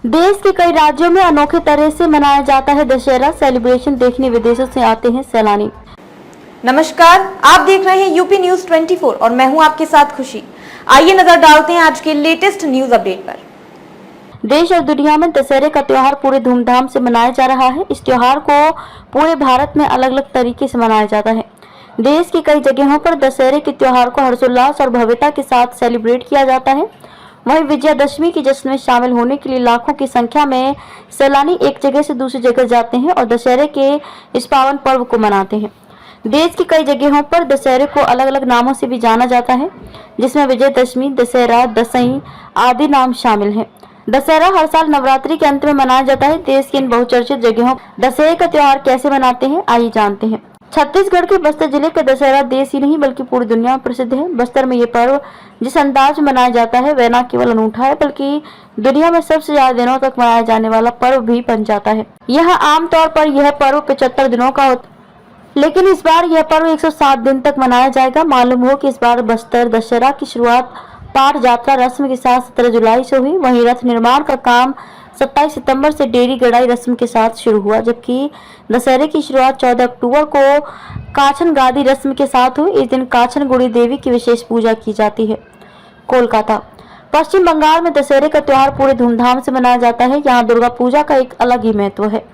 देश के कई राज्यों में अनोखे तरह से मनाया जाता है दशहरा सेलिब्रेशन। देखने विदेशों से आते हैं सैलानी। नमस्कार, आप देख रहे हैं यूपी न्यूज 24 और मैं हूं आपके साथ खुशी। आइए नजर डालते हैं आज के लेटेस्ट न्यूज अपडेट पर। देश और दुनिया में दशहरे का त्योहार पूरे धूमधाम से मनाया जा रहा है। इस त्योहार को पूरे भारत में अलग अलग तरीके से मनाया जाता है। देश की कई जगहों पर दशहरे के त्योहार को हर्षोल्लास और भव्यता के साथ सेलिब्रेट किया जाता है। वहीं विजयादशमी की जश्न में शामिल होने के लिए लाखों की संख्या में सैलानी एक जगह से दूसरी जगह जाते हैं और दशहरे के इस पावन पर्व को मनाते हैं। देश की कई जगहों पर दशहरे को अलग अलग नामों से भी जाना जाता है, जिसमें विजयदशमी, दशहरा, दशई आदि नाम शामिल हैं। दशहरा हर साल नवरात्रि के अंत में मनाया जाता है। देश की इन बहुचर्चित जगहों दशहरे का त्योहार कैसे मनाते हैं, आइए जानते हैं। छत्तीसगढ़ के बस्तर जिले का दशहरा देश ही नहीं बल्कि पूरी दुनिया में प्रसिद्ध है। बस्तर में ये पर्व जिस अंदाज में मनाया जाता है वह न केवल अनूठा है बल्कि दुनिया में सबसे ज्यादा दिनों तक मनाया जाने वाला पर्व भी बन जाता है। यहाँ आमतौर पर यह पर्व 75 दिनों का होता है, लेकिन इस बार यह पर्व 107 दिन तक मनाया जाएगा। मालूम हो कि इस बार बस्तर दशहरा की शुरुआत पाट यात्रा रस्म के साथ 17 जुलाई से हुई। वहीं रथ निर्माण का काम 27 सितंबर से डेरी गड़ाई रस्म के साथ शुरू हुआ, जबकि दशहरे की शुरुआत 14 अक्टूबर को काछन गादी रस्म के साथ हुई। इस दिन काछन गुड़ी देवी की विशेष पूजा की जाती है। कोलकाता, पश्चिम बंगाल में दशहरे का त्योहार पूरे धूमधाम से मनाया जाता है। यहाँ दुर्गा पूजा का एक अलग ही महत्व है।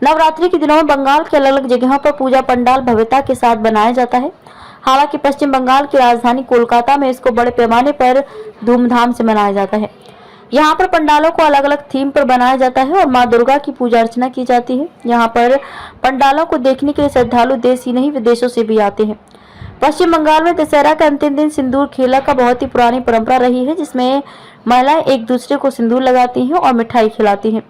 नवरात्रि के दिनों में बंगाल के अलग अलग जगहों पर पूजा पंडाल भव्यता के साथ बनाया जाता है। हालांकि पश्चिम बंगाल की राजधानी कोलकाता में इसको बड़े पैमाने पर धूमधाम से मनाया जाता है। यहाँ पर पंडालों को अलग अलग थीम पर बनाया जाता है और माँ दुर्गा की पूजा अर्चना की जाती है। यहाँ पर पंडालों को देखने के लिए श्रद्धालु देश ही नहीं विदेशों से भी आते हैं। पश्चिम बंगाल में दशहरा का अंतिम दिन सिंदूर खेला का बहुत ही पुरानी परंपरा रही है, जिसमें महिलाएं एक दूसरे को सिंदूर लगाती हैं और मिठाई खिलाती हैं।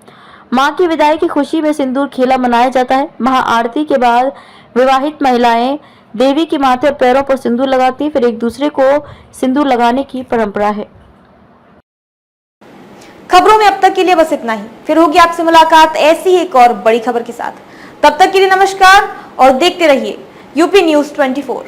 माँ की विदाई की खुशी में सिंदूर खेला मनाया जाता है। महाआरती के बाद विवाहित महिलाएं देवी के माथे और पैरों पर सिंदूर लगाती हैं, फिर एक दूसरे को सिंदूर लगाने की परंपरा है। खबरों में अब तक के लिए बस इतना ही। फिर होगी आपसे मुलाकात ऐसी एक और बड़ी खबर के साथ। तब तक के लिए नमस्कार और देखते रहिए यूपी न्यूज 24।